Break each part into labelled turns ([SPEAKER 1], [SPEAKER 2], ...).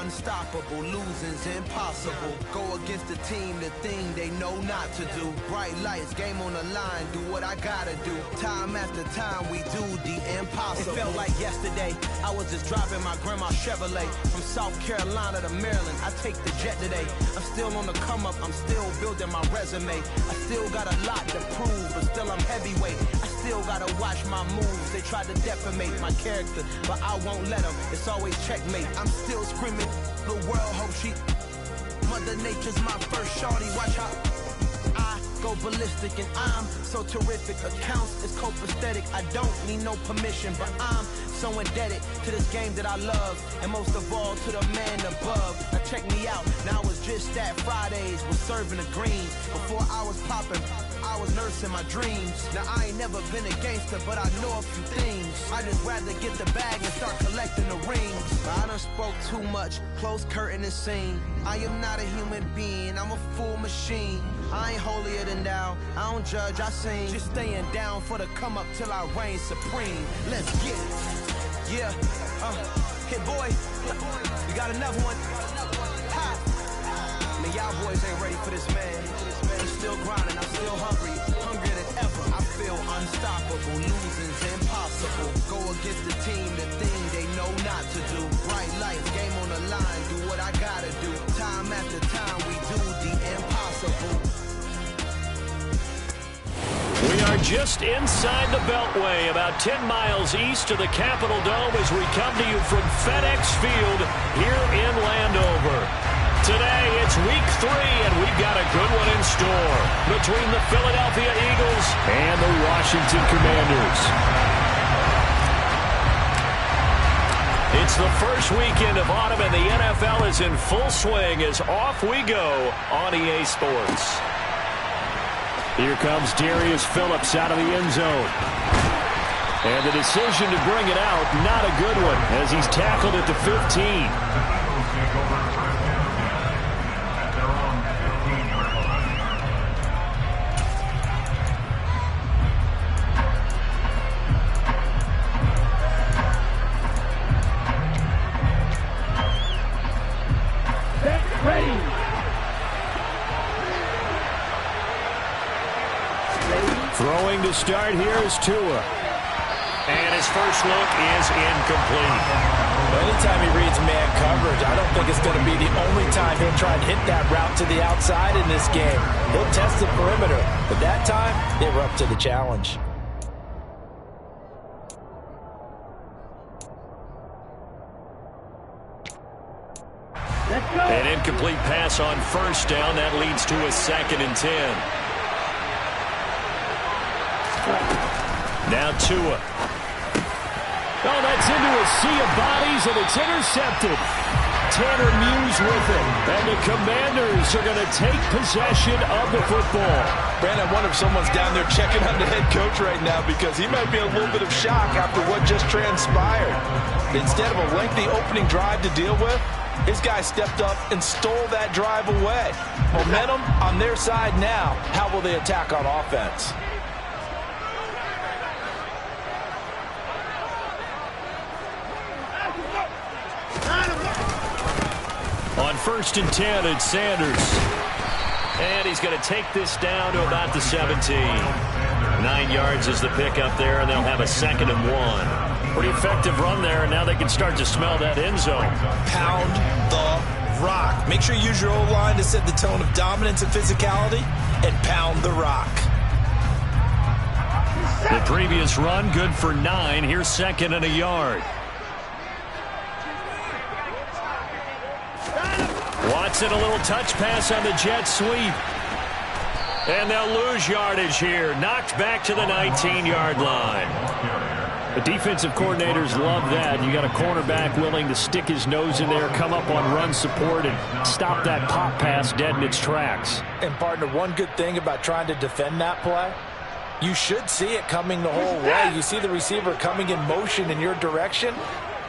[SPEAKER 1] unstoppable, losing's impossible. Go against the team, the thing they know not to do. Bright lights, game on the line, do what I gotta do. Time after time, we do the impossible. It felt like yesterday, I was just driving my grandma's Chevrolet from South Carolina to Maryland. I take the jet today. I'm still on the come up, I'm still building my resume. I still got a lot to prove, but still I'm heavyweight. I still gotta watch my moves. They tried to defamate my character, but I won't let them. It's always checkmate. I'm still screaming, the world hope she. Mother Nature's my first shorty. Watch how I go ballistic, and I'm so terrific. Accounts is copacetic. I don't need no permission, but I'm so indebted to this game that I love, and most of all to the man above. Now check me out. Now it's just that Fridays was serving the greens. Before I was popping, I was nursing my dreams. Now I ain't never been a gangster, but I know a few things. I just rather get the bag and start collecting the rings. I done spoke too much, close curtain and scene. I am not a human being, I'm a full machine. I ain't holier than thou, I don't judge, I sing. Just staying down for the come up till I reign supreme. Let's get it. Yeah, hit boy, we got another one. Ha. Man, y'all boys ain't ready for this, man. I'm still grinding, I'm still hungry, hungrier than ever. I feel unstoppable, losing's impossible. Go against the team, the thing they know not to do. Bright lights, game on the line, do what I gotta do. Time after time, we do the impossible.
[SPEAKER 2] We are just inside the Beltway, about 10 miles east of the Capitol Dome as we come to you from FedEx Field here in Landover. Today, it's week 3, and we've got a good one in store between the Philadelphia Eagles and the Washington Commanders. It's the first weekend of autumn, and the NFL is in full swing as off we go on EA Sports. Here comes Darius Phillips out of the end zone. And the decision to bring it out, not a good one, as he's tackled at the 15. Throwing to start here is Tua. And his first look is incomplete.
[SPEAKER 3] Anytime he reads man coverage, I don't think it's going to be the only time he'll try and hit that route to the outside in this game. He'll test the perimeter, but that time, they were up to the challenge.
[SPEAKER 2] An incomplete pass on first down. That leads to a 2nd and 10. Now Tua. Oh, that's into a sea of bodies, and it's intercepted. Tanner Muse with it. And the Commanders are going to take possession of the football.
[SPEAKER 3] Brandon, I wonder if someone's down there checking on the head coach right now, because he might be a little bit of shock after what just transpired. Instead of a lengthy opening drive to deal with, his guy stepped up and stole that drive away. Momentum on their side now. How will they attack on offense?
[SPEAKER 2] On 1st and 10, it's Sanders. And he's going to take this down to about the 17. 9 yards is the pickup there, and they'll have a 2nd and 1. Pretty effective run there, and now they can start to smell that end zone.
[SPEAKER 3] Pound the rock. Make sure you use your O-line to set the tone of dominance and physicality, and pound the rock.
[SPEAKER 2] The previous run, good for 9. Here's 2nd and a yard. Watson, a little touch pass on the jet sweep. And they'll lose yardage here. Knocked back to the 19-yard line. The defensive coordinators love that. You got a cornerback willing to stick his nose in there, come up on run support, and stop that pop pass dead in its tracks.
[SPEAKER 3] And, partner, one good thing about trying to defend that play, you should see it coming the whole way. You see the receiver coming in motion in your direction.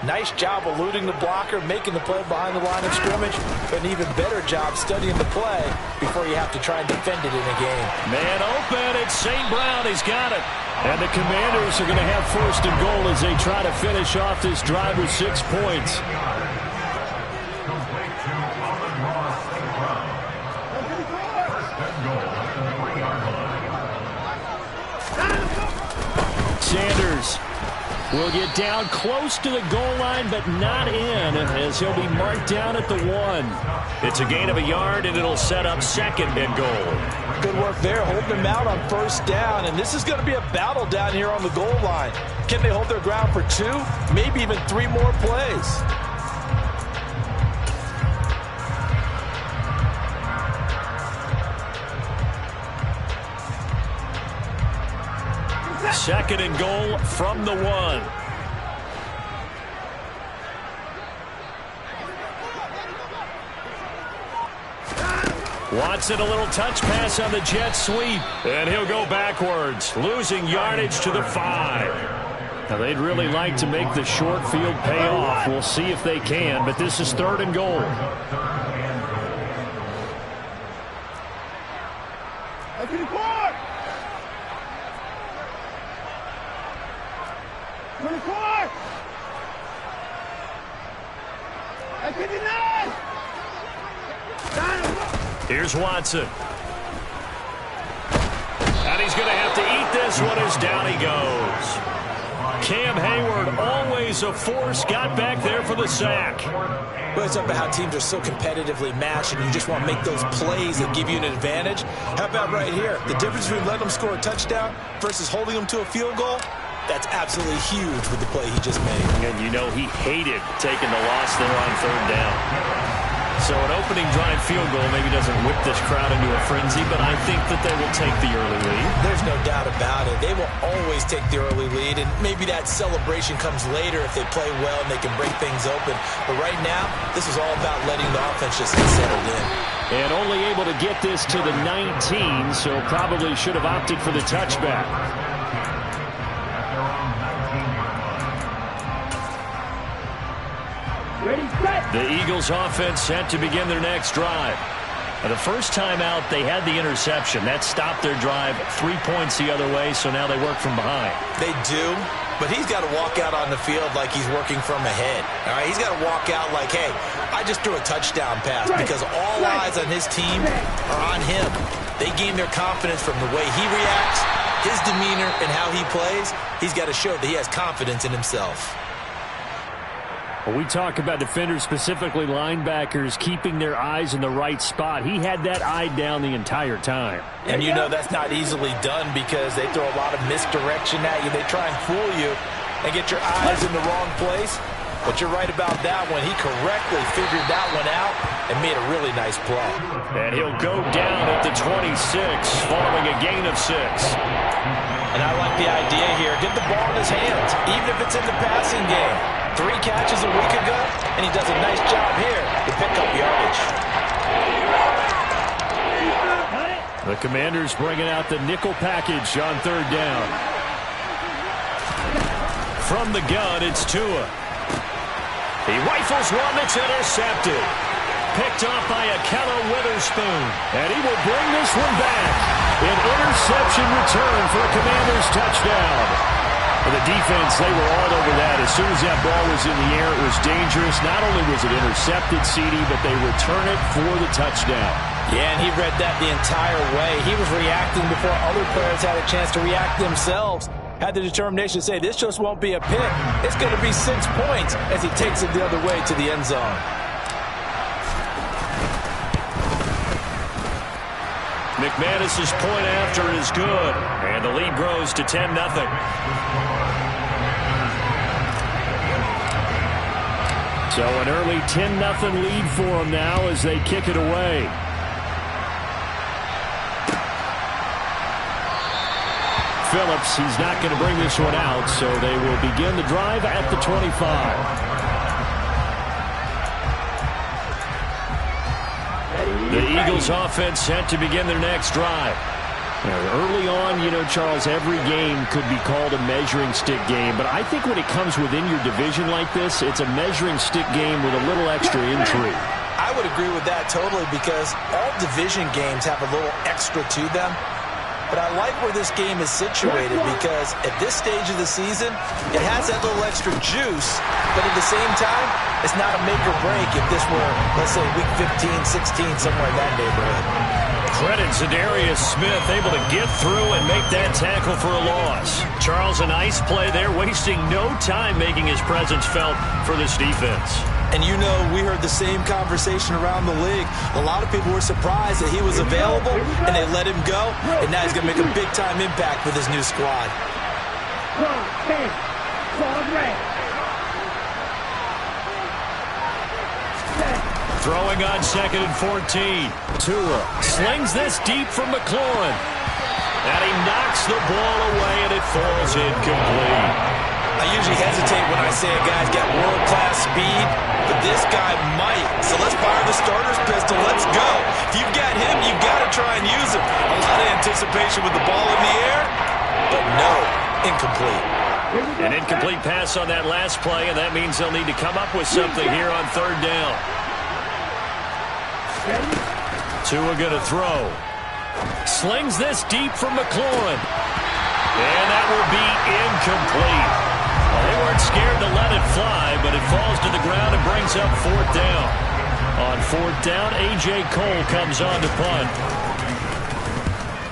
[SPEAKER 3] Nice job eluding the blocker, making the play behind the line of scrimmage, but an even better job studying the play before you have to try and defend it in a game.
[SPEAKER 2] Man open, it's St. Brown, he's got it. And the Commanders are going to have 1st and goal as they try to finish off this drive with 6 points. will get down close to the goal line, but not in, as he'll be marked down at the 1. It's a gain of a yard, and it'll set up 2nd and goal.
[SPEAKER 3] Good work there, holding them out on 1st down, and this is going to be a battle down here on the goal line. Can they hold their ground for 2, maybe even 3 more plays?
[SPEAKER 2] Second and goal from the 1. Watson, a little touch pass on the jet sweep, and he'll go backwards, losing yardage to the 5. Now, they'd really like to make the short field pay off. We'll see if they can, but this is 3rd and goal. Here's Watson. And he's going to have to eat this one as down he goes. Cam Hayward, always a force, got back there for the sack.
[SPEAKER 3] Well, it's about how teams are so competitively matched, and you just want to make those plays that give you an advantage. How about right here? The difference between letting them score a touchdown versus holding them to a field goal, that's absolutely huge with the play he just made.
[SPEAKER 2] And you know he hated taking the loss there on 3rd down. So an opening drive field goal maybe doesn't whip this crowd into a frenzy, but I think that they will take the early lead.
[SPEAKER 3] There's no doubt about it. They will always take the early lead, and maybe that celebration comes later if they play well and they can break things open. But right now, this is all about letting the offense just get settled in.
[SPEAKER 2] And only able to get this to the 19, so probably should have opted for the touchback. The Eagles offense set to begin their next drive. The first time out, they had the interception. That stopped their drive 3 points the other way, so now they work from behind.
[SPEAKER 3] They do, but he's got to walk out on the field like he's working from ahead. All right, he's got to walk out like, hey, I just threw a touchdown pass, because all eyes on his team are on him. They gain their confidence from the way he reacts, his demeanor, and how he plays. He's got to show that he has confidence in himself.
[SPEAKER 2] When we talk about defenders, specifically linebackers, keeping their eyes in the right spot, he had that eye down the entire time.
[SPEAKER 3] And you know that's not easily done because they throw a lot of misdirection at you. They try and fool you and get your eyes in the wrong place. But you're right about that one. He correctly figured that one out and made a really nice play.
[SPEAKER 2] And he'll go down at the 26, following a gain of 6.
[SPEAKER 3] And I like the idea here. Get the ball in his hands, even if it's in the passing game. 3 catches a week ago, and he does a nice job here to pick up yardage.
[SPEAKER 2] The Commanders bringing out the nickel package on 3rd down. From the gun, it's Tua. He rifles one that's intercepted. Picked off by Akello Witherspoon. And he will bring this one back. An interception return for a Commanders touchdown. For the defense, they were all over that. As soon as that ball was in the air, it was dangerous. Not only was it intercepted, CD, but they return it for the touchdown.
[SPEAKER 3] Yeah, and he read that the entire way. He was reacting before other players had a chance to react themselves. Had the determination to say, this just won't be a pick. It's going to be 6 points as he takes it the other way to the end zone.
[SPEAKER 2] McManus's point after is good, and the lead grows to 10-0. So an early 10-0 lead for them now as they kick it away. Phillips, he's not going to bring this one out, so they will begin the drive at the 25. The Eagles offense set to begin their next drive. Early on, you know, Charles, every game could be called a measuring stick game, but I think when it comes within your division like this, it's a measuring stick game with a little extra intrigue.
[SPEAKER 3] I would agree with that totally because all division games have a little extra to them. But I like where this game is situated because at this stage of the season, it has that little extra juice, but at the same time, it's not a make or break if this were, let's say, week 15, 16, somewhere in that neighborhood.
[SPEAKER 2] Credit Zadarius Smith, able to get through and make that tackle for a loss. Charles, a nice play there, wasting no time making his presence felt for this defense.
[SPEAKER 3] And you know, we heard the same conversation around the league. A lot of people were surprised that he was available, and they let him go, and now he's going to make a big-time impact with his new squad.
[SPEAKER 2] Throwing on 2nd and 14. Tua slings this deep from McLaurin. And he knocks the ball away, and it falls incomplete.
[SPEAKER 3] I usually hesitate when I say a guy's got world-class speed, but this guy might. So let's fire the starter's pistol. Let's go. If you've got him, you've got to try and use him. A lot of anticipation with the ball in the air, but no, incomplete.
[SPEAKER 2] An incomplete pass on that last play, and that means they'll need to come up with something here on 3rd down. Tua going to throw. Slings this deep from McLaurin. And that will be incomplete. Well, they weren't scared to let it fly, but it falls to the ground and brings up 4th down. On 4th down, A.J. Cole comes on to punt.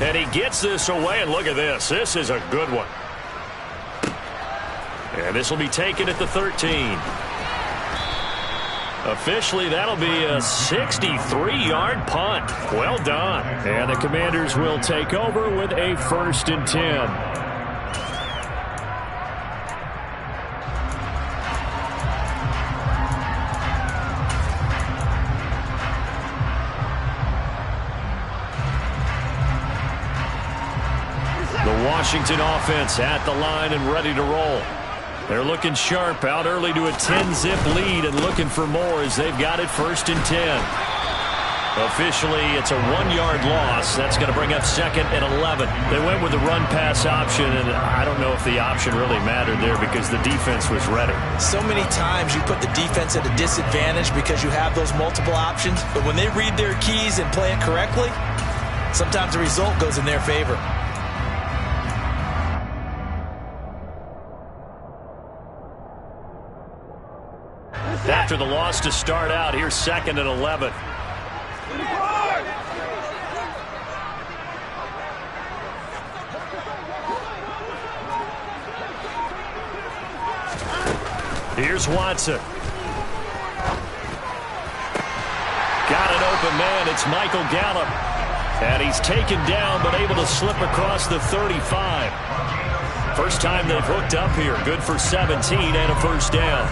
[SPEAKER 2] And he gets this away, and look at this. This is a good one. And this will be taken at the 13. Officially, that'll be a 63-yard punt. Well done. And the Commanders will take over with a 1st and 10. The Washington offense at the line and ready to roll. They're looking sharp, out early to a 10-zip lead and looking for more as they've got it 1st and 10. Officially, it's a 1-yard loss. That's going to bring up 2nd and 11. They went with the run-pass option, and I don't know if the option really mattered there because the defense was ready.
[SPEAKER 3] So many times you put the defense at a disadvantage because you have those multiple options, but when they read their keys and play it correctly, sometimes the result goes in their favor.
[SPEAKER 2] After the loss to start out, here's 2nd and 11. Here's Watson. Got an open man. It's Michael Gallup. And he's taken down but able to slip across the 35. First time they've hooked up here. Good for 17 and a 1st down.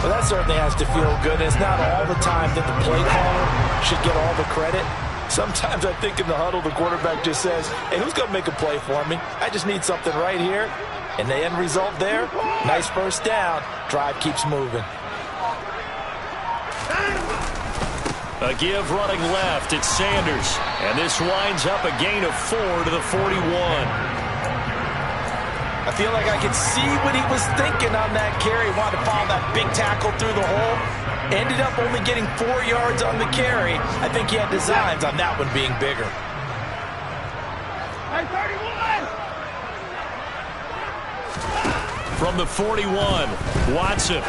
[SPEAKER 3] Well, that certainly has to feel good. It's not all the time that the play caller should get all the credit. Sometimes I think in the huddle, the quarterback just says, hey, who's going to make a play for me? I just need something right here. And the end result there, nice 1st down. Drive keeps moving.
[SPEAKER 2] A give running left. It's Sanders. And this winds up a gain of 4 to the 41.
[SPEAKER 3] I feel like I could see what he was thinking on that carry. Wanted to follow that big tackle through the hole. Ended up only getting 4 yards on the carry. I think he had designs on that one being bigger.
[SPEAKER 2] From the 41, Watson.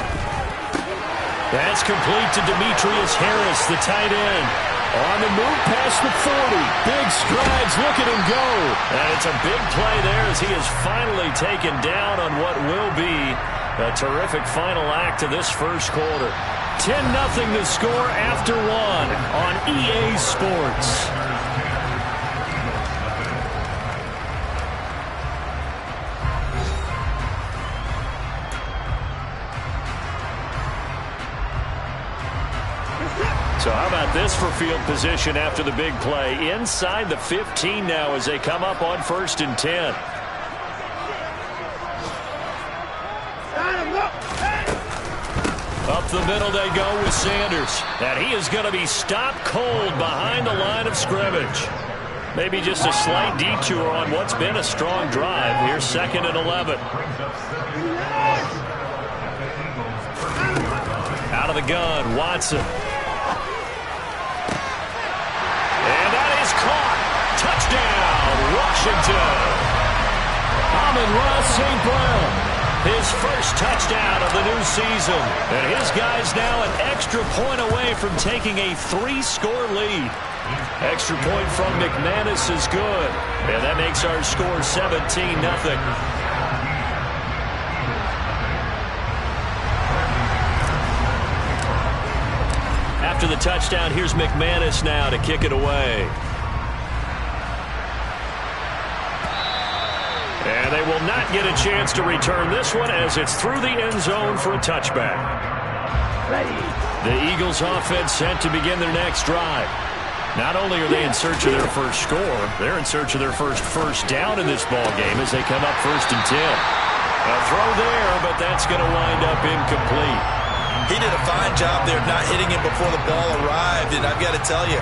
[SPEAKER 2] That's complete to Demetrius Harris, the tight end. On the move past the 40. Big strides. Look at him go. And it's a big play there as he is finally taken down on what will be a terrific final act of this 1st quarter. 10-0 to score after 1 on EA Sports. So how about this for field position after the big play? Inside the 15 now as they come up on 1st and 10. Up the middle they go with Sanders. And he is going to be stopped cold behind the line of scrimmage. Maybe just a slight detour on what's been a strong drive. Here's 2nd and 11. Out of the gun, Watson. And that is caught. Touchdown, Washington. Amon-Ra St. Brown. His first touchdown of the new season. And his guy's now an extra point away from taking a 3-score lead. Extra point from McManus is good. And that makes our score 17-0. After the touchdown, here's McManus now to kick it away. And they will not get a chance to return this one as it's through the end zone for a touchback. The Eagles offense set to begin their next drive. Not only are they in search of their first score, they're in search of their first down in this ball game as they come up 1st and 10. A throw there, but that's going to wind up incomplete.
[SPEAKER 3] He did a fine job there of not hitting him before the ball arrived, and I've got to tell you,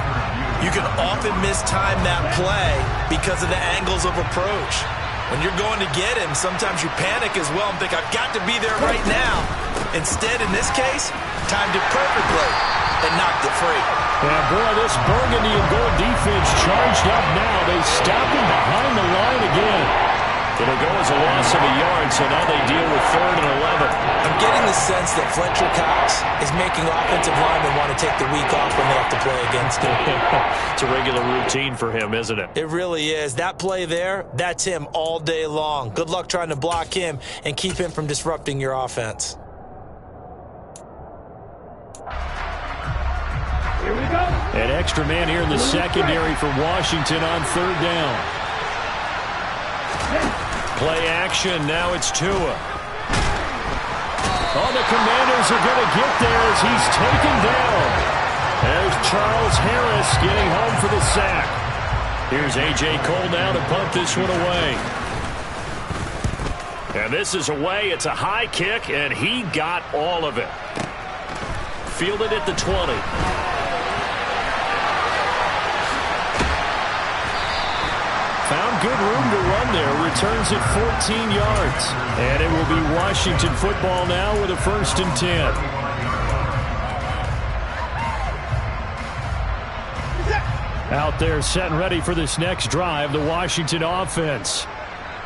[SPEAKER 3] you can often mistime that play because of the angles of approach. When you're going to get him, sometimes you panic as well and think, I've got to be there right now. Instead, in this case, timed it perfectly and knocked it free.
[SPEAKER 2] Yeah, boy, this burgundy and gold defense charged up now. They stop him behind the line again. It'll go as a loss of a yard, so now they deal with 3rd and 11.
[SPEAKER 3] I'm getting the sense that Fletcher Cox is making offensive linemen want to take the week off when they have to play against him.
[SPEAKER 2] It's a regular routine for him, isn't it?
[SPEAKER 3] It really is. That play there, that's him all day long. Good luck trying to block him and keep him from disrupting your offense.
[SPEAKER 2] Here we go. An extra man here in the secondary for Washington on 3rd down. Play action. Now it's Tua. Oh, the Commanders are going to get there as he's taken down. There's Charles Harris getting home for the sack. Here's A.J. Cole now to punt this one away. And this is away. It's a high kick, and he got all of it. Fielded at the 20. Found good room to run there. Returns it 14 yards. And it will be Washington football now with a 1st and 10. Out there set and ready for this next drive, the Washington offense.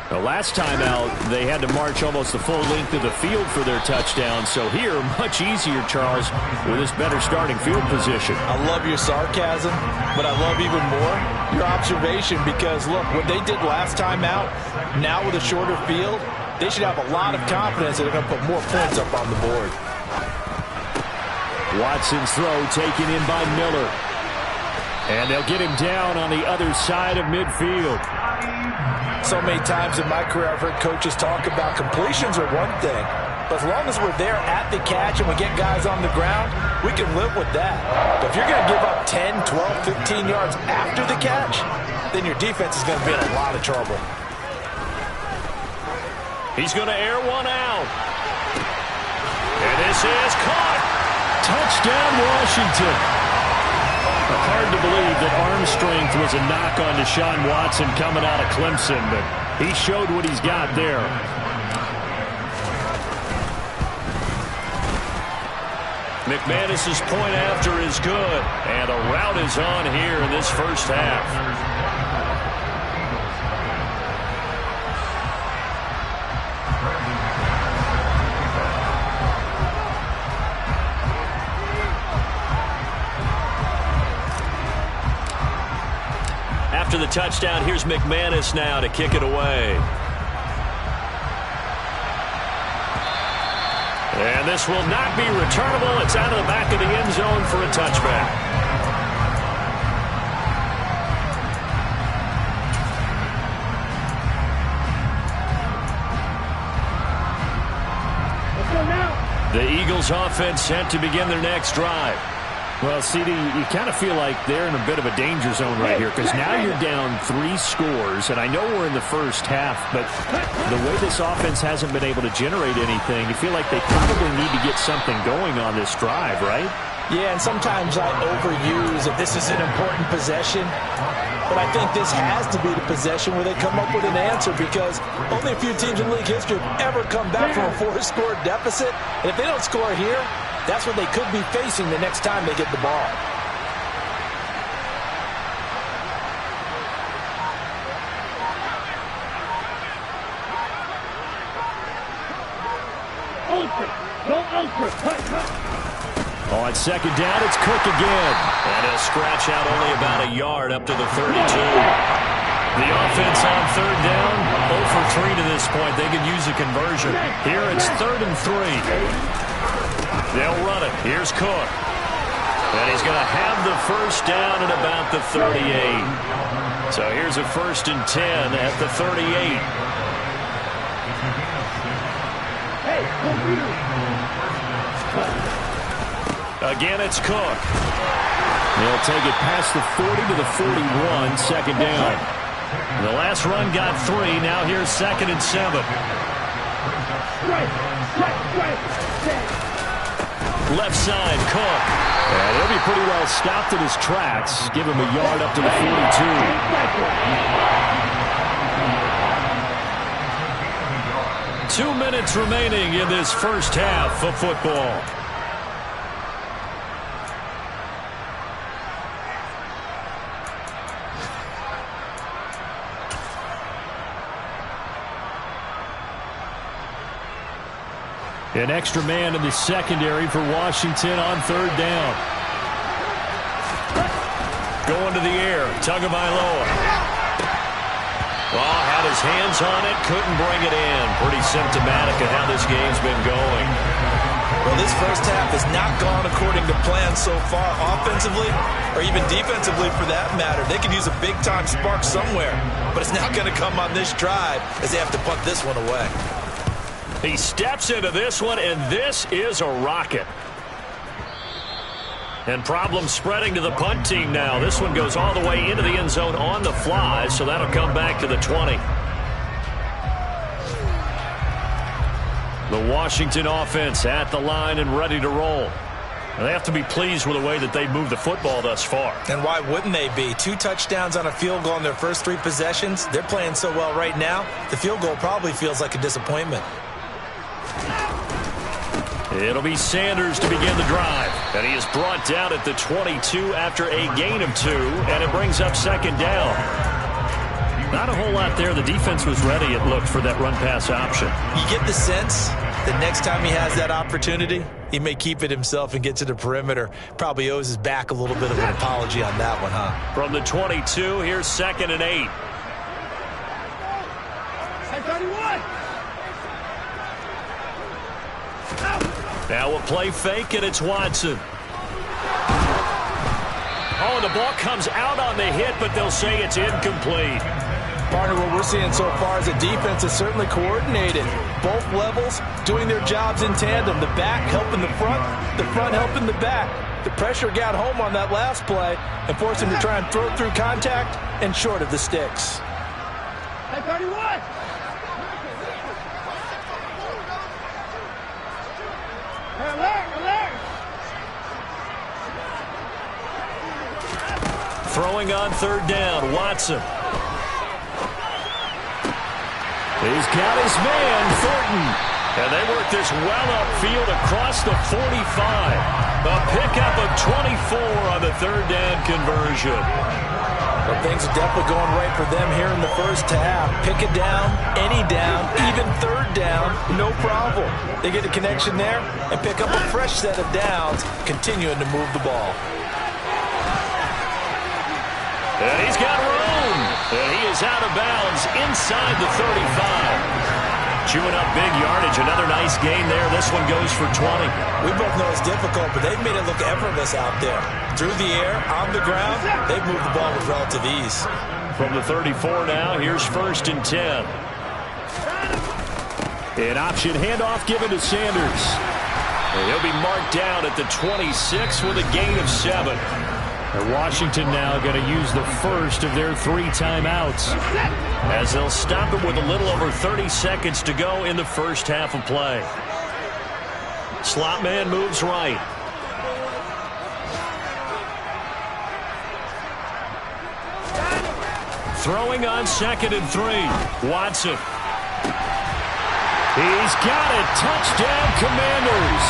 [SPEAKER 2] The last time out, they had to march almost the full length of the field for their touchdown. So here, much easier, Charles, with this better starting field position.
[SPEAKER 3] I love your sarcasm, but I love even more your observation because, look, what they did last time out, now with a shorter field, they should have a lot of confidence that they're going to put more points up on the board.
[SPEAKER 2] Watson's throw taken in by Miller. And they'll get him down on the other side of midfield.
[SPEAKER 3] So many times in my career, I've heard coaches talk about completions are one thing, but as long as we're there at the catch and we get guys on the ground, we can live with that. But if you're going to give up 10, 12, 15 yards after the catch, then your defense is going to be in a lot of trouble.
[SPEAKER 2] He's going to air one out. And this is caught. Touchdown, Washington. Hard to believe that arm strength was a knock on Deshaun Watson coming out of Clemson, but he showed what he's got there. McManus's point after is good, and a route is on here in this first half. After the touchdown, here's McManus now to kick it away. And this will not be returnable. It's out of the back of the end zone for a touchback. Let's go now. The Eagles offense set to begin their next drive. Well, CD, you kind of feel like they're in a bit of a danger zone right here because now you're down 3 scores, and I know we're in the first half, but the way this offense hasn't been able to generate anything, you feel like they probably need to get something going on this drive, right?
[SPEAKER 3] Yeah, and sometimes I overuse that this is an important possession, but I think this has to be the possession where they come up with an answer because only a few teams in league history have ever come back from a 4-score deficit, and if they don't score here, that's what they could be facing the next time they get the ball.
[SPEAKER 2] On second down, it's Cook again. And he'll scratch out only about a yard up to the 32. The offense on third down, 0 for 3 to this point. They could use a conversion. Here it's 3rd and 3. They'll run it. Here's Cook. And he's going to have the first down at about the 38. So here's a 1st and 10 at the 38. Again, it's Cook. They'll take it past the 40 to the 41, second down. The last run got 3. Now here's 2nd and 7. Left side, Cook. And he'll be pretty well stopped in his tracks. Give him a yard up to the 42. 2 minutes remaining in this first half of football. An extra man in the secondary for Washington on third down. Going to the air, Tagovailoa. Oh, had his hands on it, couldn't bring it in. Pretty symptomatic of how this game's been going.
[SPEAKER 3] Well, this first half has not gone according to plan so far, offensively or even defensively for that matter. They could use a big-time spark somewhere, but it's not going to come on this drive as they have to punt this one away.
[SPEAKER 2] He steps into this one, and this is a rocket. And problems spreading to the punt team now. This one goes all the way into the end zone on the fly, so that'll come back to the 20. The Washington offense at the line and ready to roll. And they have to be pleased with the way that they've moved the football thus far.
[SPEAKER 3] And why wouldn't they be? 2 touchdowns on a field goal in their first 3 possessions. They're playing so well right now, the field goal probably feels like a disappointment.
[SPEAKER 2] It'll be Sanders to begin the drive. And he is brought down at the 22 after a gain of 2. And it brings up second down. Not a whole lot there. The defense was ready, it looked, for that run-pass option.
[SPEAKER 3] You get the sense that next time he has that opportunity, he may keep it himself and get to the perimeter. Probably owes his back a little bit of an apology on that one, huh?
[SPEAKER 2] From the 22, here's 2nd and 8. Now we'll play fake, and it's Watson. Oh, and the ball comes out on the hit, but they'll say it's incomplete.
[SPEAKER 3] Partner, what we're seeing so far is a defense is certainly coordinated. Both levels doing their jobs in tandem. The back helping the front helping the back. The pressure got home on that last play and forced him to try and throw through contact and short of the sticks.
[SPEAKER 4] Hey, 31!
[SPEAKER 2] Throwing on third down, Watson. He's got his man, Thornton. And they work this well upfield across the 45. A pickup of 24 on the third down conversion.
[SPEAKER 3] Well, things are definitely going right for them here in the first half. Pick a down, any down, even third down, no problem. They get a connection there and pick up a fresh set of downs, continuing to move the ball.
[SPEAKER 2] And he's got room. And he is out of bounds inside the 35. Chewing up big yardage. Another nice gain there. This one goes for 20.
[SPEAKER 3] We both know it's difficult, but they've made it look effortless out there. Through the air, on the ground, they've moved the ball with relative ease.
[SPEAKER 2] From the 34 now, here's 1st and 10. An option handoff given to Sanders. And he'll be marked down at the 26 with a gain of 7. And Washington now going to use the first of their 3 timeouts as they'll stop it with a little over 30 seconds to go in the first half of play. Slot man moves right. Throwing on 2nd and 3. Watson. He's got it. Touchdown, Commanders.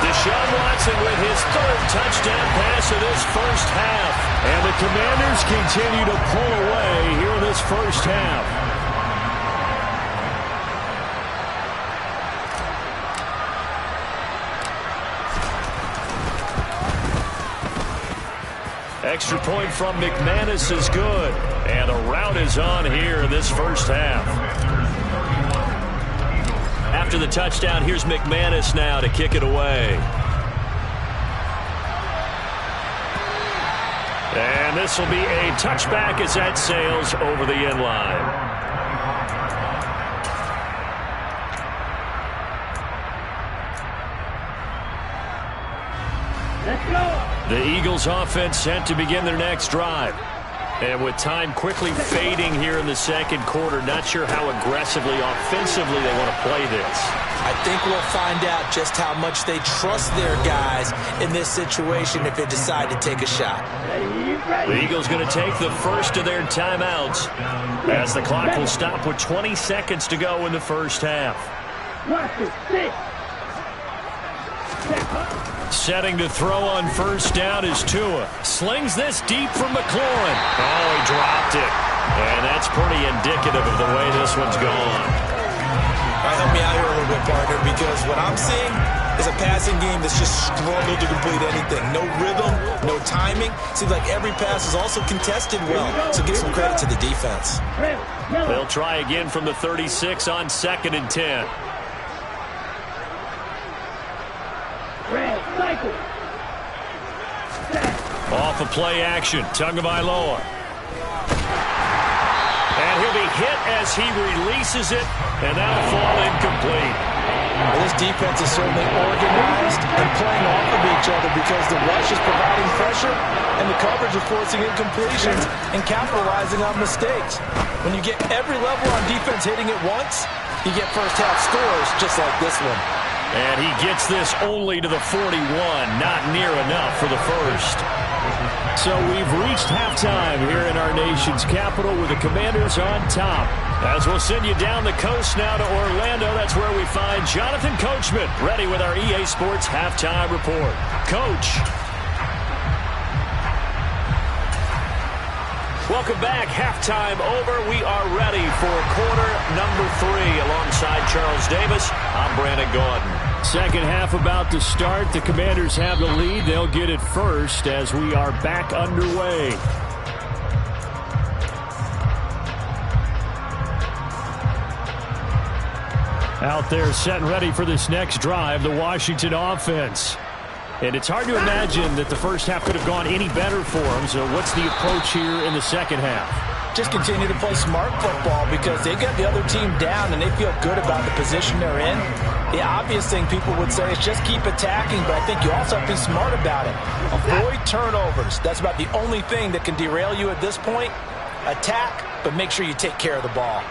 [SPEAKER 2] Deshaun Watson with his 3rd touchdown pass of this first half. And the Commanders continue to pull away here in this first half. Extra point from McManus is good. And a rout is on here in this first half. After the touchdown, here's McManus now to kick it away. And this will be a touchback as that sails over the end line.
[SPEAKER 4] Let's go.
[SPEAKER 2] The Eagles offense set to begin their next drive. And with time quickly fading here in the second quarter, not sure how aggressively, offensively they want to play this.
[SPEAKER 3] I think we'll find out just how much they trust their guys in this situation if they decide to take a shot.
[SPEAKER 2] The Eagles going to take the first of their timeouts as the clock will stop with 20 seconds to go in the first half. Setting to throw on first down is Tua. Slings this deep from McLaurin. Oh, he dropped it. And that's pretty indicative of the way this one's gone.
[SPEAKER 3] All right, help me out here a little bit, partner, because what I'm seeing is a passing game that's just struggled to complete anything. No rhythm, no timing. Seems like every pass is also contested well, so give some credit to the defense.
[SPEAKER 2] They'll try again from the 36 on 2nd and 10. Off of play action, Tagovailoa. And he'll be hit as he releases it, and that'll fall incomplete.
[SPEAKER 3] Well, this defense is certainly organized and playing off of each other because the rush is providing pressure and the coverage is forcing incompletions and capitalizing on mistakes. When you get every level on defense hitting it once, you get first half scores just like this one.
[SPEAKER 2] And he gets this only to the 41, not near enough for the first. So we've reached halftime here in our nation's capital with the Commanders on top. As we'll send you down the coast now to Orlando, that's where we find Jonathan Coachman ready with our EA Sports Halftime Report. Coach. Welcome back. Halftime over. We are ready for quarter number 3 alongside Charles Davis. I'm Brandon Gordon. Second half about to start. The Commanders have the lead. They'll get it first as we are back underway. Out there set and ready for this next drive, the Washington offense. And it's hard to imagine that the first half could have gone any better for them. So what's the approach here in the second half?
[SPEAKER 3] Just continue to play smart football because they got the other team down and they feel good about the position they're in. The obvious thing people would say is just keep attacking, but I think you also have to be smart about it. Avoid turnovers. That's about the only thing that can derail you at this point. Attack, but make sure you take care of the ball.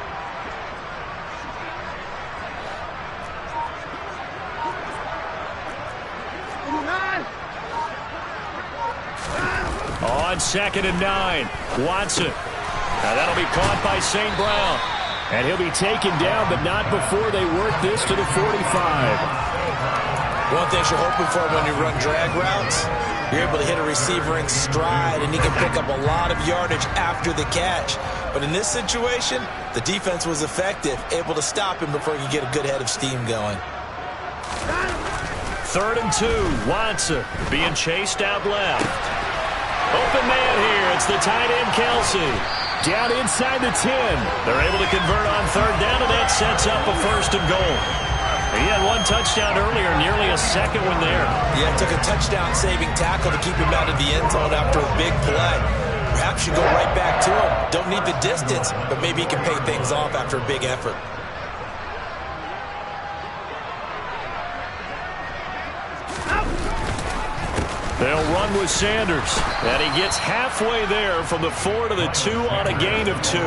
[SPEAKER 2] On 2nd and 9, Watson. Now that'll be caught by St. Brown. And he'll be taken down, but not before they work this to the 45.
[SPEAKER 3] One thing you're hoping for when you run drag routes, you're able to hit a receiver in stride, and he can pick up a lot of yardage after the catch. But in this situation, the defense was effective, able to stop him before he could get a good head of steam going.
[SPEAKER 2] 3rd and 2, Watson being chased out left. Open man here. It's the tight end, Kelsey. Down inside the 10. They're able to convert on 3rd down, and that sets up a 1st and goal. He had one touchdown earlier, nearly a second one there.
[SPEAKER 3] Yeah, it took a touchdown-saving tackle to keep him out of the end zone after a big play. Perhaps you go right back to him. Don't need the distance, but maybe he can pay things off after a big effort.
[SPEAKER 2] They'll run with Sanders, and he gets halfway there from the 4 to the 2 on a gain of 2.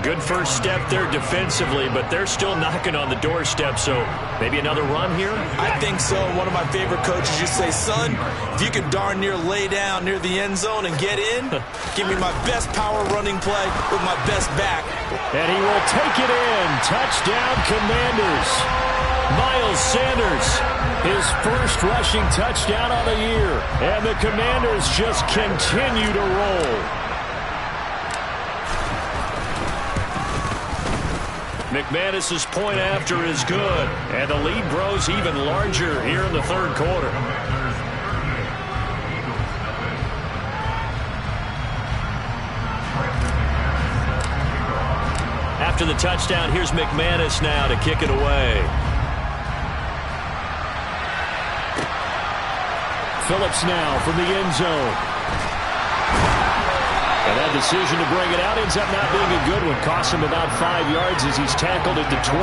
[SPEAKER 2] Good first step there defensively, but they're still knocking on the doorstep, so maybe another run here?
[SPEAKER 3] I think so. One of my favorite coaches used to say, son, if you can darn near lay down near the end zone and get in, give me my best power running play with my best back.
[SPEAKER 2] And he will take it in. Touchdown, Commanders. Miles Sanders, his first rushing touchdown on the year. And the Commanders just continue to roll. McManus's point after is good. And the lead grows even larger here in the 3rd quarter. After the touchdown, here's McManus now to kick it away. Phillips now from the end zone. And that decision to bring it out ends up not being a good one. Costs him about 5 yards as he's tackled at the 20.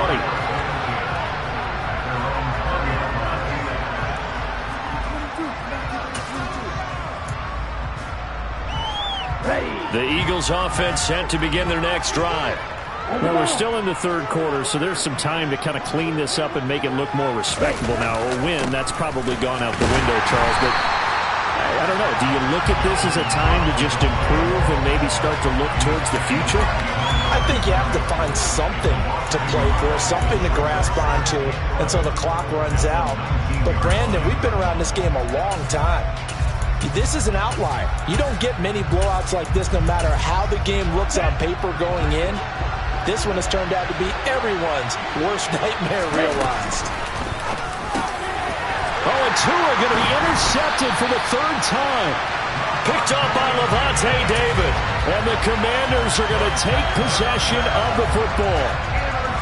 [SPEAKER 2] The Eagles offense set to begin their next drive.
[SPEAKER 5] Well, we're still in the third quarter, so there's some time to kind of clean this up and make it look more respectable now. A win, that's probably gone out the window, Charles. But I don't know. Do you look at this as a time to just improve and maybe start to look towards the future?
[SPEAKER 3] I think you have to find something to play for, something to grasp onto until the clock runs out. But, Brandon, we've been around this game a long time. This is an outlier. You don't get many blowouts like this no matter how the game looks on paper going in. This one has turned out to be everyone's worst nightmare realized.
[SPEAKER 2] Oh, and Tua going to be intercepted for the third time. Picked up by Levante David. And the Commanders are going to take possession of the football.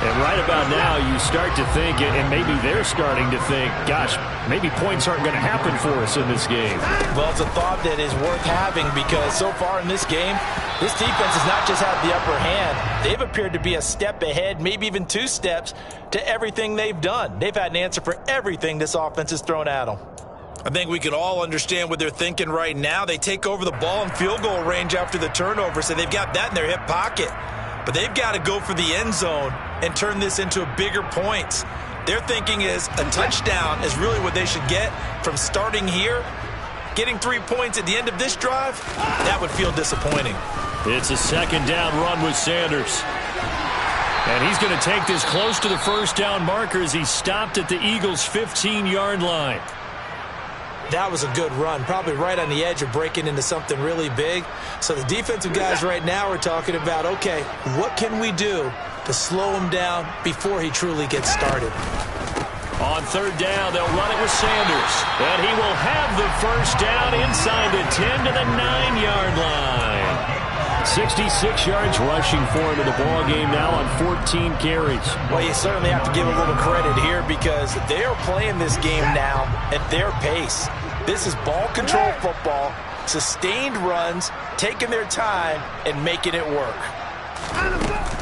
[SPEAKER 2] And right about now, you start to think, and maybe they're starting to think, gosh, maybe points aren't going to happen for us in this game.
[SPEAKER 3] Well, it's a thought that is worth having because so far in this game, this defense has not just had the upper hand. They've appeared to be a step ahead, maybe even 2 steps, to everything they've done. They've had an answer for everything this offense has thrown at them. I think we can all understand what they're thinking right now. They take over the ball in field goal range after the turnover, so they've got that in their hip pocket. But they've got to go for the end zone and turn this into bigger points. Their thinking is a touchdown is really what they should get from starting here. Getting 3 points at the end of this drive, that would feel disappointing.
[SPEAKER 2] It's a second down run with Sanders. And he's going to take this close to the first down marker as he stopped at the Eagles' 15-yard line.
[SPEAKER 3] That was a good run, probably right on the edge of breaking into something really big. So the defensive guys right now are talking about, okay, what can we do to slow him down before he truly gets started?
[SPEAKER 2] On third down, they'll run it with Sanders. And he will have the first down inside the 10 to the 9-yard line. 66 yards rushing for him in the ball game now on 14 carries.
[SPEAKER 3] Well, you certainly have to give a little credit here because they are playing this game now at their pace. This is ball control football, sustained runs, taking their time, and making it work.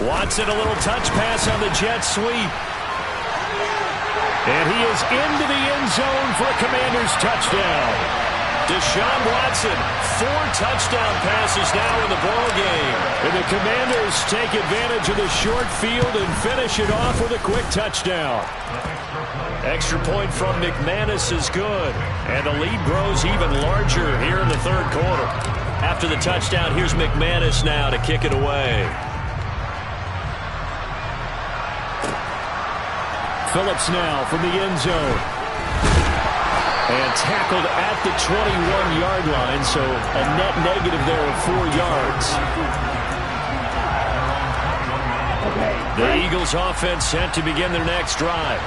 [SPEAKER 2] Watson, a little touch pass on the jet sweep. And he is into the end zone for a Commanders touchdown. Deshaun Watson, 4 touchdown passes now in the ball game. And the Commanders take advantage of the short field and finish it off with a quick touchdown. Extra point from McManus is good. And the lead grows even larger here in the third quarter. After the touchdown, here's McManus now to kick it away. Phillips now from the end zone. And tackled at the 21-yard line, so a net negative there of 4 yards. The Eagles offense set to begin their next drive.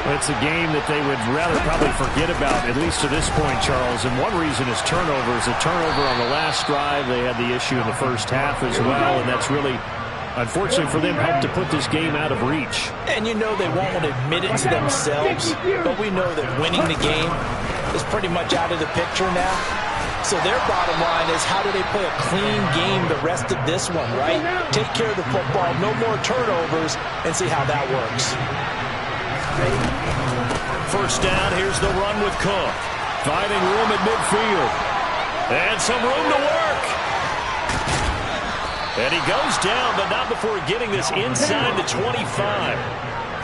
[SPEAKER 5] Well, it's a game that they would rather probably forget about, at least to this point, Charles. And one reason is turnovers. A turnover on the last drive. They had the issue in the first half as well, and that's really, unfortunately for them, helped to put this game out of reach.
[SPEAKER 3] And you know they won't want to admit it to themselves, but we know that winning the game is pretty much out of the picture now. So their bottom line is how do they play a clean game the rest of this one, right? Take care of the football, no more turnovers, and see how that works.
[SPEAKER 2] First down, here's the run with Cook. Finding room at midfield. And some room to work. And he goes down, but not before getting this inside the 25.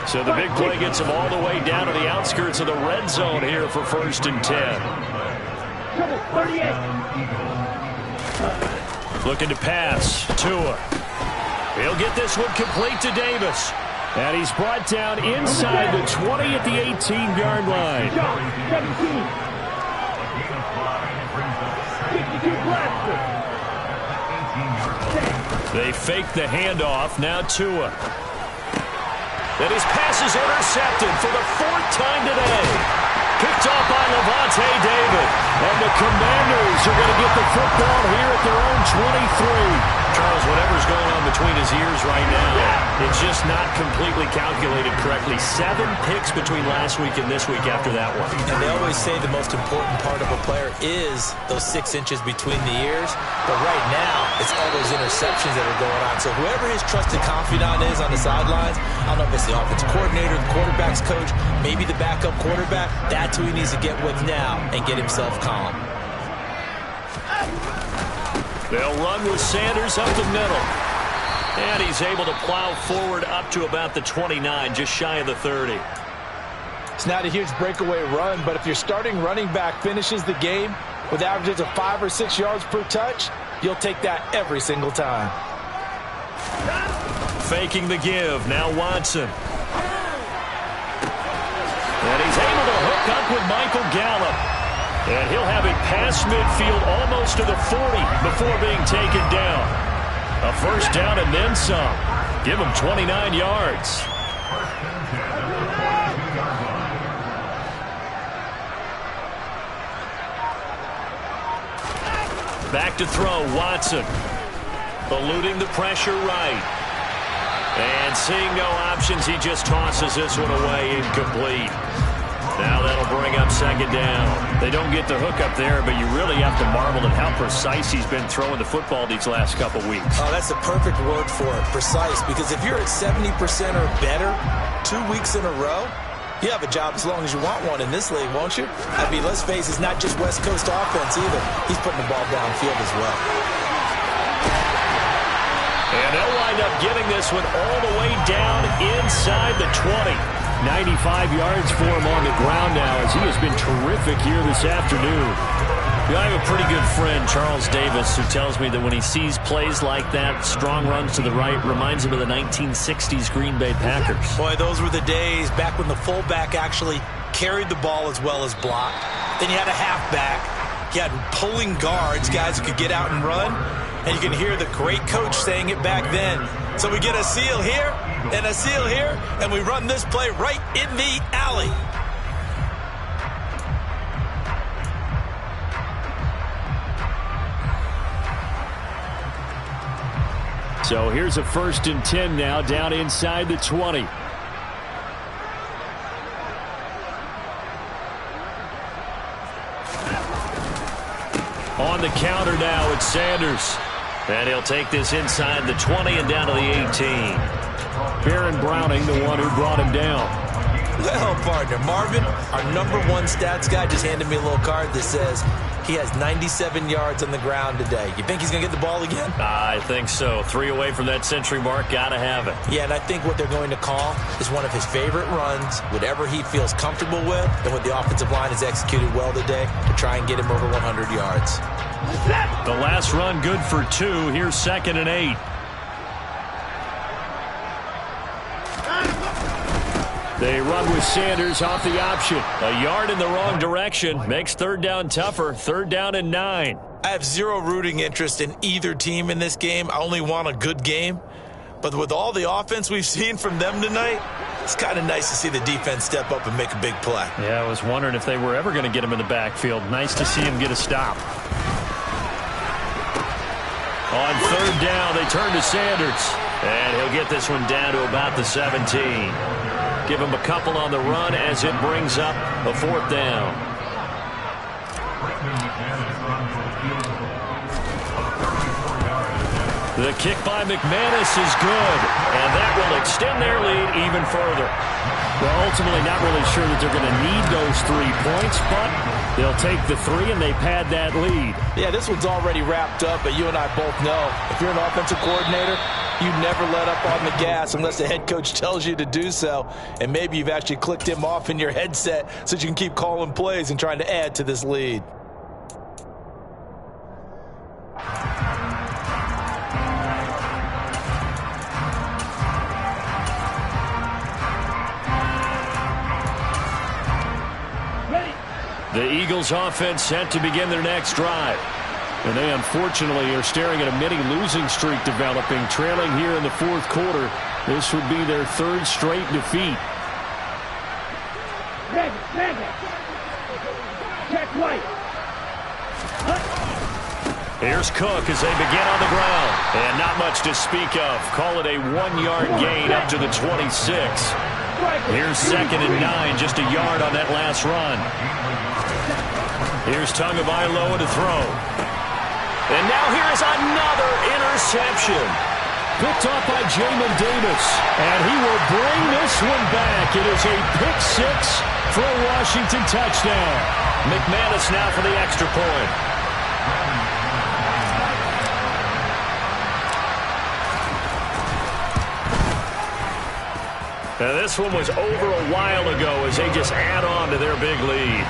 [SPEAKER 2] So the big play gets him all the way down to the outskirts of the red zone here for 1st and 10. Looking to pass. Tua. He'll get this one complete to Davis. And he's brought down inside the 20 at the 18-yard line. They fake the handoff. Now Tua. And his pass is intercepted for the 4th time today. Picked off by Levante David. And the Commanders
[SPEAKER 5] Eagles are going to get the football here at their own 23.
[SPEAKER 2] Charles, whatever's going on between his ears right now, it's just not completely calculated correctly. 7 picks between last week and this week after that one.
[SPEAKER 3] And they always say the most important part of a player is those 6 inches between the ears. But right now, it's all those interceptions that are going on. So whoever his trusted confidant is on the sidelines, I don't know if it's the offensive coordinator, the quarterback's coach, maybe the backup quarterback, that's who he needs to get with now and get himself calm.
[SPEAKER 2] They'll run with Sanders up the middle. And he's able to plow forward up to about the 29, just shy of the 30.
[SPEAKER 3] It's not a huge breakaway run, but if your starting running back finishes the game with averages of 5 or 6 yards per touch, you'll take that every single time.
[SPEAKER 2] Faking the give. Now Watson. And he's able to hook up with Michael Gallup. And he'll have it past midfield almost to the 40 before being taken down. A first down and then some. Give him 29 yards. Back to throw, Watson. Eluding the pressure right. And seeing no options, he just tosses this one away, incomplete. Now that'll bring up second down. They don't get the hook up there, but you really have to marvel at how precise he's been throwing the football these last couple weeks.
[SPEAKER 3] Oh, that's the perfect word for it, precise, because if you're at 70% or better 2 weeks in a row, you have a job as long as you want one in this league, won't you? I mean, let's face it, it's not just West Coast offense either. He's putting the ball downfield as well.
[SPEAKER 2] And they'll wind up getting this one all the way down inside the 20.
[SPEAKER 5] 95 yards for him on the ground now, as he has been terrific here this afternoon.
[SPEAKER 2] I have a pretty good friend, Charles Davis, who tells me that when he sees plays like that, strong runs to the right, reminds him of the 1960s Green Bay Packers.
[SPEAKER 3] Boy, those were the days back when the fullback actually carried the ball as well as blocked. Then you had a halfback. You had pulling guards, guys who could get out and run. And you can hear the great coach saying it back then. So we get a seal here and a seal here, and we run this play right in the alley.
[SPEAKER 5] So here's a 1st and 10 now, down inside the 20.
[SPEAKER 2] On the counter now, it's Sanders. And he'll take this inside the 20 and down to the 18.
[SPEAKER 5] Baron Browning, the one who brought him down.
[SPEAKER 3] Well, partner, Marvin, our #1 stats guy, just handed me a little card that says he has 97 yards on the ground today. You think he's going to get the ball again?
[SPEAKER 2] I think so. 3 away from that century mark. Got to have it.
[SPEAKER 3] Yeah, and I think what they're going to call is one of his favorite runs, whatever he feels comfortable with, and what the offensive line has executed well today to try and get him over 100 yards.
[SPEAKER 2] The last run good for 2. Here's 2nd and 8.
[SPEAKER 5] They run with Sanders off the option.
[SPEAKER 2] A yard in the wrong direction makes 3rd down tougher. 3rd down and 9.
[SPEAKER 3] I have zero rooting interest in either team in this game. I only want a good game. But with all the offense we've seen from them tonight, it's kind of nice to see the defense step up and make a big play.
[SPEAKER 5] Yeah, I was wondering if they were ever going to get him in the backfield. Nice to see him get a stop.
[SPEAKER 2] On 3rd down, they turn to Sanders. And he'll get this one down to about the 17. Give him a couple on the run as it brings up a 4th down. The kick by McManus is good, and that will extend their lead even further.
[SPEAKER 5] Well, ultimately not really sure that they're going to need those 3 points, but they'll take the 3 and they pad that lead.
[SPEAKER 3] Yeah, this one's already wrapped up, but you and I both know if you're an offensive coordinator, you never let up on the gas unless the head coach tells you to do so. And maybe you've actually clicked him off in your headset so that you can keep calling plays and trying to add to this lead.
[SPEAKER 2] The Eagles offense set to begin their next drive.
[SPEAKER 5] And they unfortunately are staring at a mini losing streak developing, trailing here in the 4th quarter. This would be their 3rd straight defeat.
[SPEAKER 4] Check right.
[SPEAKER 2] Here's Cook as they begin on the ground. And not much to speak of. Call it a 1-yard gain up to the 26. Here's 2nd and 9, just a yard on that last run. Here's Tagovailoa to throw. And now here is another interception.
[SPEAKER 5] Picked off by Jamin Davis. And he will bring this one back. It is a pick 6 for a Washington touchdown.
[SPEAKER 2] McManus now for the extra point. Now this one was over a while ago as they just add on to their big lead.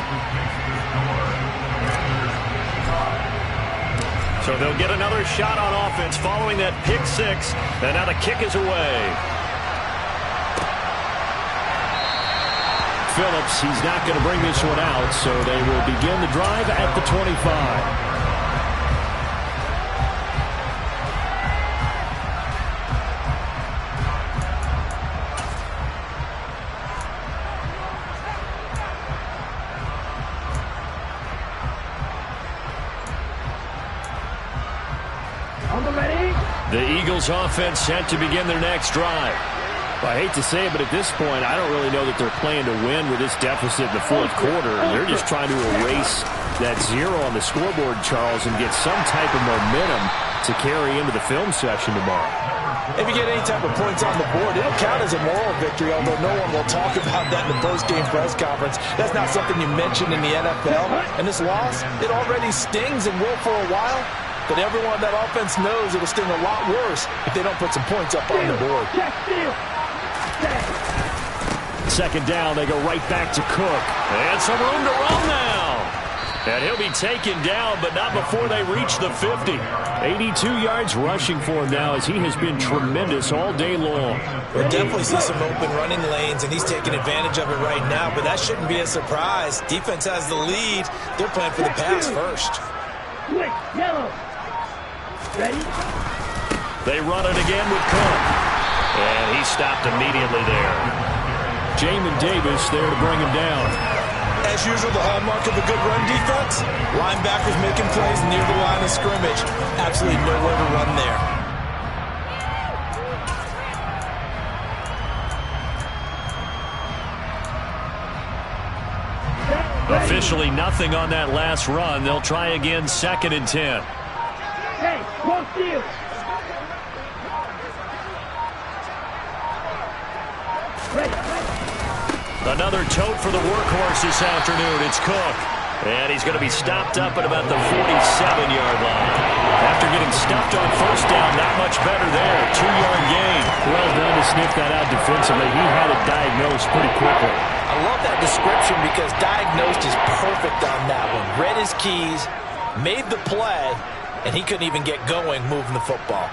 [SPEAKER 2] So they'll get another shot on offense following that pick 6. And now the kick is away.
[SPEAKER 5] Phillips, he's not going to bring this one out, so they will begin the drive at the 25.
[SPEAKER 2] The Eagles offense set to begin their next drive.
[SPEAKER 5] Well, I hate to say it, but at this point, I don't really know that they're playing to win with this deficit in the fourth quarter. They're just trying to erase that 0 on the scoreboard, Charles, and get some type of momentum to carry into the film session tomorrow.
[SPEAKER 3] If you get any type of points on the board, it'll count as a moral victory, although no one will talk about that in the post-game press conference. That's not something you mention in the NFL. And this loss, it already stings and will for a while. But everyone on that offense knows it'll sting a lot worse if they don't put some points up on the board.
[SPEAKER 5] 2nd down, they go right back to Cook.
[SPEAKER 2] And some room to run now. And he'll be taken down, but not before they reach the 50.
[SPEAKER 5] 82 yards rushing for him now as he has been tremendous all day long.
[SPEAKER 3] We'll definitely see some open running lanes, and he's taking advantage of it right now, but that shouldn't be a surprise. Defense has the lead. They're playing for the pass first.
[SPEAKER 4] Yellow. Ready?
[SPEAKER 2] They run it again with Cook. And he stopped immediately there.
[SPEAKER 5] Jamin Davis there to bring him down.
[SPEAKER 3] As usual, the hallmark of a good run defense, linebackers making plays near the line of scrimmage. Absolutely nowhere to run there.
[SPEAKER 2] Officially nothing on that last run. They'll try again 2nd and 10.
[SPEAKER 4] Hey, won't steal.
[SPEAKER 2] Another tote for the workhorse this afternoon. It's Cook. And he's going to be stopped up at about the 47-yard line. After getting stuffed on 1st down, not much better there. 2-yard gain.
[SPEAKER 5] Well done to sniff that out defensively. He had it diagnosed pretty quickly.
[SPEAKER 3] I love that description because diagnosed is perfect on that one. Read his keys, made the play, and he couldn't even get going moving the football.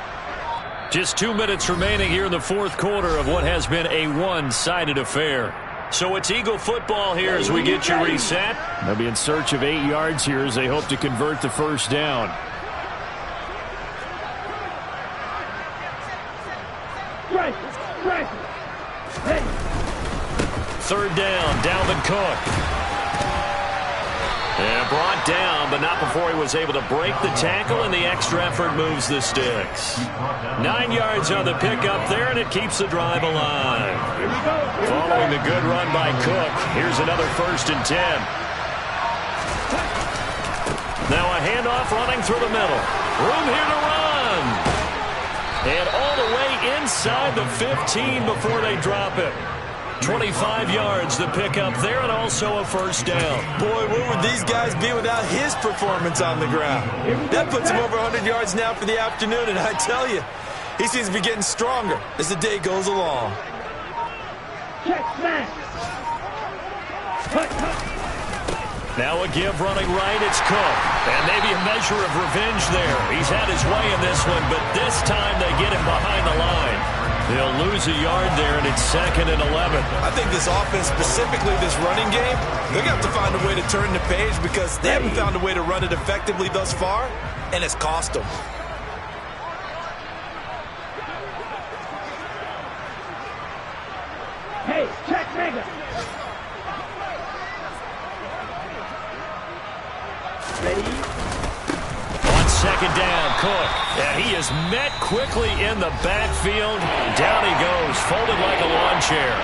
[SPEAKER 2] Just 2 minutes remaining here in the fourth quarter of what has been a one-sided affair. So it's Eagle football here as we get you reset.
[SPEAKER 5] They'll be in search of 8 yards here as they hope to convert the 1st down.
[SPEAKER 4] Right.
[SPEAKER 2] 3rd down, Dalvin Cook. And brought down, but not before he was able to break the tackle, and the extra effort moves the sticks. 9 yards on the pickup there, and it keeps the drive alive. Following the good run by Cook, here's another 1st and 10. Now a handoff running through the middle. Room here to run. And all the way inside the 15 before they drop it. 25 yards to pick up there, and also a 1st down.
[SPEAKER 3] Boy, where would these guys be without his performance on the ground? That puts him over 100 yards now for the afternoon, and I tell you, he seems to be getting stronger as the day goes along.
[SPEAKER 4] Check, smash.
[SPEAKER 2] Now a give running right, it's Cook. And maybe a measure of revenge there. He's had his way in this one, but this time they get him behind the line. They'll lose a yard there, and it's 2nd and 11.
[SPEAKER 3] I think this offense, specifically this running game, they're going to have to find a way to turn the page because they haven't found a way to run it effectively thus far, and it's cost them.
[SPEAKER 4] Hey, check mega.
[SPEAKER 2] On second down. Cook. And he is met quickly in the backfield. Down he goes, folded like a lawn chair.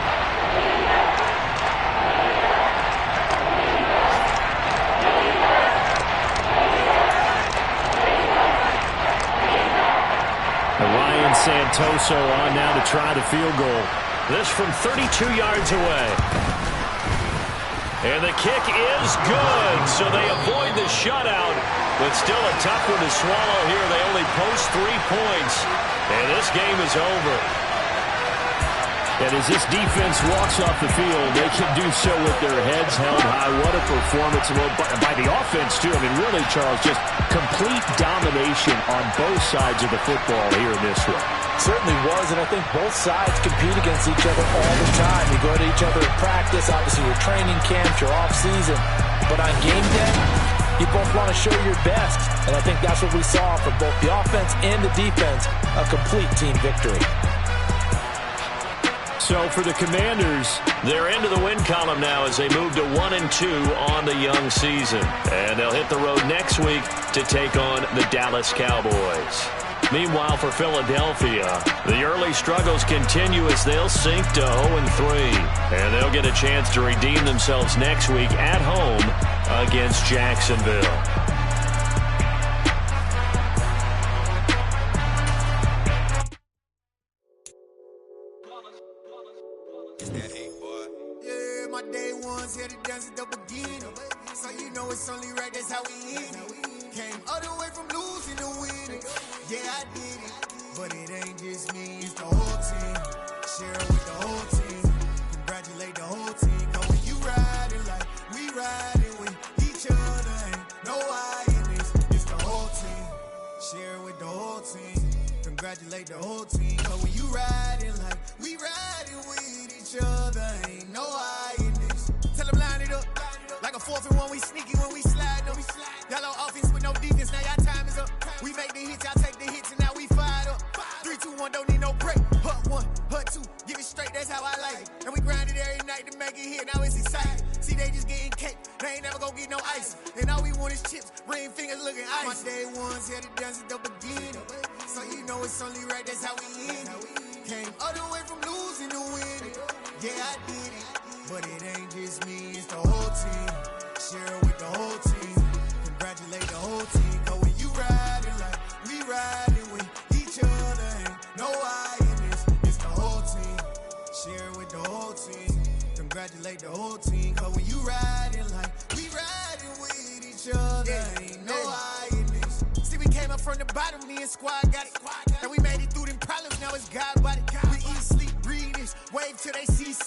[SPEAKER 5] Ryan Santoso on now to try the field goal.
[SPEAKER 2] This from 32 yards away. And the kick is good, so they avoid the shutout, but still a tough one to swallow here. They only post 3 points, and this game is over.
[SPEAKER 5] And as this defense walks off the field, they can do so with their heads held high. What a performance by the offense, too. I mean, really, Charles, just complete domination on both sides of the football here in this one.
[SPEAKER 3] Certainly was, and I think both sides compete against each other all the time. You go to each other in practice, obviously your training camps, your off-season. But on game day, you both want to show your best. And I think that's what we saw from both the offense and the defense, a complete team victory.
[SPEAKER 5] So for the Commanders,
[SPEAKER 2] they're into the win column now as they move to 1-2 on the young season. And they'll hit the road next week to take on the Dallas Cowboys. Meanwhile, for Philadelphia, the early struggles continue as they'll sink to 0-3. And they'll get a chance to redeem themselves next week at home against Jacksonville.
[SPEAKER 6] It's only right, that's how we hit it. Came all the way from losing to winning. Yeah, I did it, but it ain't just me, it's the whole team. Share it with the whole team. Congratulate the whole team. Cause when you riding like we riding with each other, ain't no I in this. It's the whole team. Share it with the whole team. Congratulate the whole team. Cause when you riding like we riding with each other, ain't no I in this. Tell them line it up. Like a 4th and 1, we sneaky when we slide them. Y'all on offense with no defense, now y'all time is up. We make the hits, y'all take the hits, and now we fired up. 3, 2, 1, don't need no break. Hut 1, hut 2, give it straight, that's how I like it. And we grind it every night to make it hit, now it's exciting. See, they just getting cake, they ain't never gonna get no ice. And all we want is chips, ring fingers looking ice. My day ones had to dance at the beginning. So you know it's only right, that's how we end it. Came all the way from losing to winning. Yeah, I did it. But it ain't just me, it's the whole team. Share it with the whole team. Congratulate the whole team. Cause when you riding like we riding with each other, ain't no I in this. It's the whole team. Share it with the whole team. Congratulate the whole team. Cause when you riding like we riding with each other, ain't no I in this. See, we came up from the bottom, me and squad got it. And we